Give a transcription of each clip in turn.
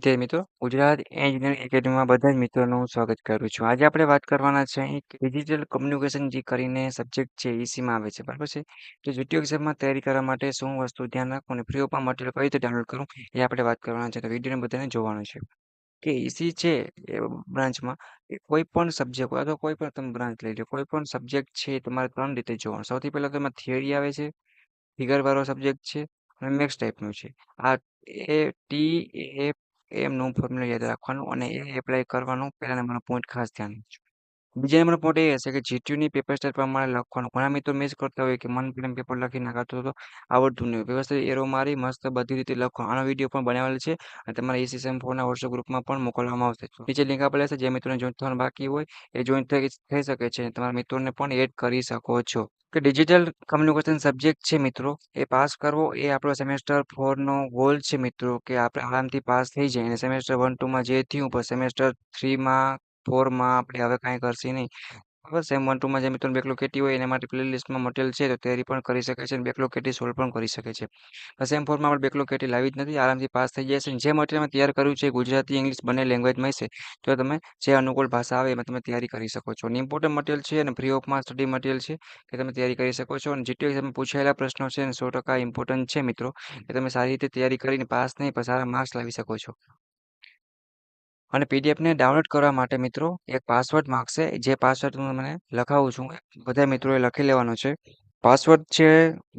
વિદ્યાર્થી મિત્રો, ગુજરાત એન્જિનિયરિંગ એકેડમીમાં બધા જ મિત્રોનું હું સ્વાગત કરું છું. આજે આપણે વાત કરવાના છે એક ડિજિટલ કમ્યુનિકેશન જે કરીને સબ્જેક્ટ છે ઈસીમાં આવે છે, બરાબર છે? તો જીટીયુ એક્ઝામમાં તૈયારી કરવા માટે શું વસ્તુ ધ્યાન રાખવું અને ફ્રી ઓફમાં મટીરિયલ કઈ રીતે ડાઉનલોડ કરવું એ આપણે વાત કરવાના છે. તો વિડીયોને બધાને જોવાનું છે કે ઈસી છે એ બ્રાન્ચમાં એ કોઈ પણ સબ્જેક્ટ હોય અથવા કોઈ પણ તમે બ્રાન્ચ લઈ લો, કોઈ પણ સબ્જેક્ટ છે તમારે 3 રીતે જોવાનું. સૌથી પહેલા તો એમાં થિયરી આવે છે, ફિગર વાળો સબ્જેક્ટ છે અને મેથ્સ ટાઈપનું છે. આ એમનું ફોર્મ્યુલા યાદ રાખવાનું અને એ એપ્લાય કરવાનું. પહેલા નંબરનો પોઈન્ટ ખાસ ધ્યાન રાખજો. બીજા નંબરનો પોઈન્ટ એ હશે કે જીટીયુની પેપર સ્ટાઇલ પ્રમાણે લખવાનું. ઘણા મિત્રો મિસ કરતા હોય કે મન ગમતું પેપર લખી નાખાતો તો આવડતું નહીં હોય. વ્યવસ્થિત એરો મારી મસ્ત બધી રીતે લખો. આનો વિડીયો પણ બનાવેલ છે અને તમારા ઈસી સેમ 4 ના વોટ્સએપ ગ્રુપમાં પણ મોકલવામાં આવશે. નીચે લિંક આપેલા છે. જે મિત્રોને જોઈન થવાનું બાકી હોય એ જોઈન થઈ શકે છે. તમારા મિત્રોને પણ એડ કરી શકો છો. કે ડિજિટલ કમ્યુનિકેશન સબ્જેક્ટ છે મિત્રો, એ પાસ કરવો એ આપણો સેમેસ્ટર 4 નો ગોલ છે મિત્રો, કે આપણે આરામથી પાસ થઈ જાય અને સેમેસ્ટર 1 2 માં જે થયું પણ સેમેસ્ટર 3 માં 4 માં આપણે હવે કાંઈ કરશે નહીં. બરાબર. સેમ 1 2 માં જે મિત્રોને બેકલોગ કેટી હોય એના માટે પ્લેલિસ્ટમાં મટીરિયલ છે તો તૈયારી પણ કરી શકે છે અને બેકલોગ કેટી સોલ્વ પણ કરી શકે છે. સેમ 4 માં આપણે બેકલોગ કેટી લાવી જ નથી, આરામથી પાસ થઈ જશે. જે મટીરિયલ તૈયાર કર્યું છે ગુજરાતી ઇંગ્લિશ બંને લેંગ્વેજમાં હશે તો તમે જે અનુકૂળ ભાષા આવે એમાં તમે તૈયારી કરી શકો છો. અને ઇમ્પોર્ટન્ટ મટીરિયલ છે અને ફ્રી ઓફમાં સ્ટડી મટીરિયલ છે કે તમે તૈયારી કરી શકો છો. અને જીટીયુ એક્ઝામમાં પૂછાયેલા પ્રશ્નો છે અને 100% ઇમ્પોર્ટન્ટ છે મિત્રો, કે તમે સારી રીતે તૈયારી કરીને પાસ નહીં પણ સારા માર્ક્સ લાવી શકો છો. અને પીડીએફને ડાઉનલોડ કરવા માટે મિત્રો એક પાસવર્ડ માંગશે. જે પાસવર્ડ હું તમને લખાવું છું બધા મિત્રોએ લખી લેવાનો છે. પાસવર્ડ છે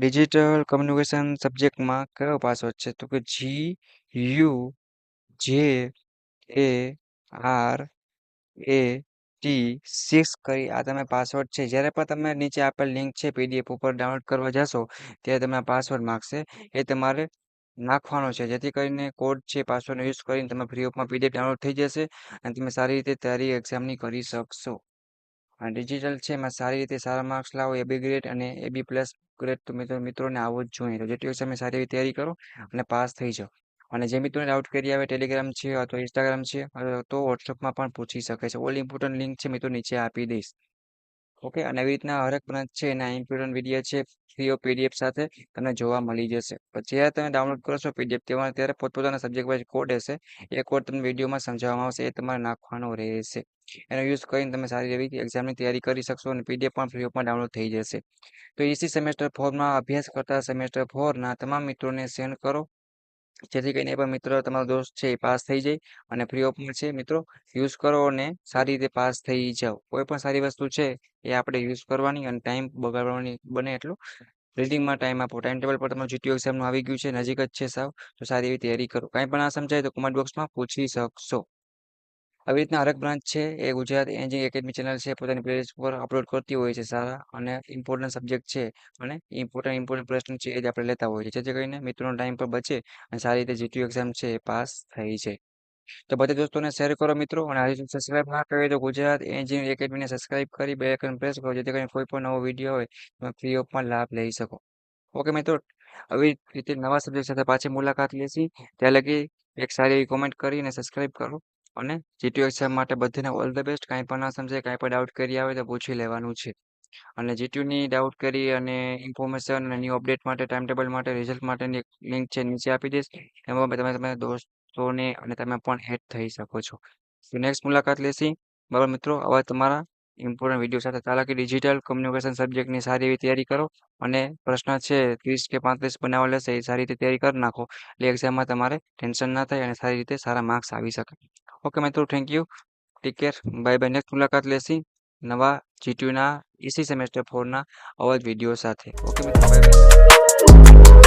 ડિજિટલ કમ્યુનિકેશન સબ્જેક્ટમાં કયો પાસવર્ડ છે તો કે GUJARAT6 કરી આ તમે પાસવર્ડ છે. જ્યારે પણ તમે નીચે આપેલ લિંક છે પીડીએફ ઉપર ડાઉનલોડ કરવા જશો ત્યારે તમને આ પાસવર્ડ માંગશે, એ તમારે નાખવાનો છે. જેથી કરીને કોડ છે પાસવર્ડનો યુઝ કરીને તમે ફ્રી ઓફમાં પીડીએફ ડાઉનલોડ થઈ જશે અને તમે સારી રીતે તૈયારી એક્ઝામની કરી શકશો. અને ડિજિટલ છે એમાં સારી રીતે સારા માર્ક્સ લાવો, એબી ગ્રેડ અને એબી પ્લસ ગ્રેડ તો મિત્રોને આવવું જ જોઈએ. તો જેટલી એક્ઝામની સારી એવી તૈયારી કરો અને પાસ થઈ જાઓ. અને જે મિત્રોને ડાઉટ કરી આવે ટેલિગ્રામ છે અથવા ઇન્સ્ટાગ્રામ છે અથવા તો વોટ્સઅપમાં પણ પૂછી શકે છે. ઓલ ઇમ્પોર્ટન્ટ લિંક છે મિત્રો નીચે આપી દઈશ. ઓકે. અને એવી રીતના હરેક બ્રાન્ચ છે એના ઇમ્પોર્ટન્ટ વિડીયો છે ફ્રી ઓફ પીડીએફ સાથે તમને જોવા મળી જશે. પછી જ્યારે તમે ડાઉનલોડ કરશો પીડીએફ ત્યારે પોતપોતાના સબ્જેક્ટ વાઇઝ કોડ હશે, એ કોડ તમને વિડીયોમાં સમજાવવામાં આવશે, એ તમારે નાખવાનો રહેશે. એનો યુઝ કરીને તમે સારી એવી એક્ઝામની તૈયારી કરી શકશો અને પીડીએફ પણ ફ્રી ઓફમાં ડાઉનલોડ થઈ જશે. તો ઈસી સેમેસ્ટર 4 માં અભ્યાસ કરતા સેમેસ્ટર 4 ના તમામ મિત્રોને સેન્ડ કરો, જેથી કરીને એ પણ મિત્ર તમારો દોસ્ત છે એ પાસ થઈ જાય અને ફ્રી ઓફમાં છે મિત્રો, યુઝ કરો અને સારી રીતે પાસ થઈ જાઓ. કોઈ પણ સારી વસ્તુ છે એ આપણે યુઝ કરવાની અને ટાઈમ બગાડવાની બને એટલું રીડિંગમાં ટાઈમ આપો. ટાઈમ ટેબલ પર તમારું જીટીયુ એક્ઝામનું આવી ગયું છે, નજીક જ છે સાવ, તો સારી એવી તૈયારી કરો. કાંઈ પણ ના સમજાય તો કોમેન્ટ બોક્સમાં પૂછી શકશો. આવી રીતના હરેક બ્રાન્ચ છે એ ગુજરાત એન્જિનિયરિંગ એકેડમી ચેનલ છે પોતાની પ્લેલિસ્ટ પર અપલોડ કરતી હોય છે સારા અને ઇમ્પોર્ટન્ટ સબ્જેક્ટ છે અને ઇમ્પોર્ટન્ટ પ્રશ્ન છે એ જ આપણે લેતા હોઈએ છીએ, જેથી કરીને મિત્રોનો ટાઈમ પર બચે અને સારી રીતે જીટીયુ એક્ઝામ છે એ પાસ થઈ જાય. તો બધા દોસ્તોને શેર કરો મિત્રો, અને આજે સબસ્ક્રાઇબ ના કરે તો ગુજરાત એન્જિનિયરિંગ એકેડમીને સબસ્ક્રાઇબ કરી બે આઇકન પ્રેસ કરો, જેથી કરીને કોઈ પણ નવો વિડીયો હોય તમે ફ્રી ઓફમાં લાભ લઈ શકો. ઓકે મિત્રો, આવી રીતે નવા સબ્જેક્ટ સાથે પાછી મુલાકાત લેશી. ત્યાં લગી એક સારી એવી કોમેન્ટ કરીને સબસ્ક્રાઇબ કરો અને જીટીયુ એક્ઝામ માટે બધાને ઓલ ધ બેસ્ટ. કાંઈ પણ ના સમજાય, કાંઈ પણ ડાઉટ કરી આવે તો પૂછી લેવાનું છે. અને જીટીયુની ડાઉટ કરી અને ઇન્ફોર્મેશન અને ન્યૂ અપડેટ માટે ટાઈમ ટેબલ માટે રિઝલ્ટ માટેની એક લિંક છે નીચે આપી દઈશ. એમાં તમે તમારા દોસ્તોને અને તમે પણ એડ થઈ શકો છો. તો નેક્સ્ટ મુલાકાત લેશી. બરાબર મિત્રો, હવે તમારા ઇમ્પોર્ટન્ટ વિડીયો સાથે તાલાકી ડિજિટલ કમ્યુનિકેશન સબ્જેક્ટની સારી એવી તૈયારી કરો અને પ્રશ્ન છે 30 કે 35 બનાવવા લેશે એ સારી રીતે તૈયારી કરી નાખો, એટલે એક્ઝામમાં તમારે ટેન્શન ના થાય અને સારી રીતે સારા માર્ક્સ આવી શકે. ઓકે મિત્રો, thank you, take care, bye bye. Next મુલાકાત લેશી નવા જીટીયુના ઈસી સેમેસ્ટર 4 ના આવા જ વિડીયો સાથે. ઓકે મિત્રો, બાય બાય.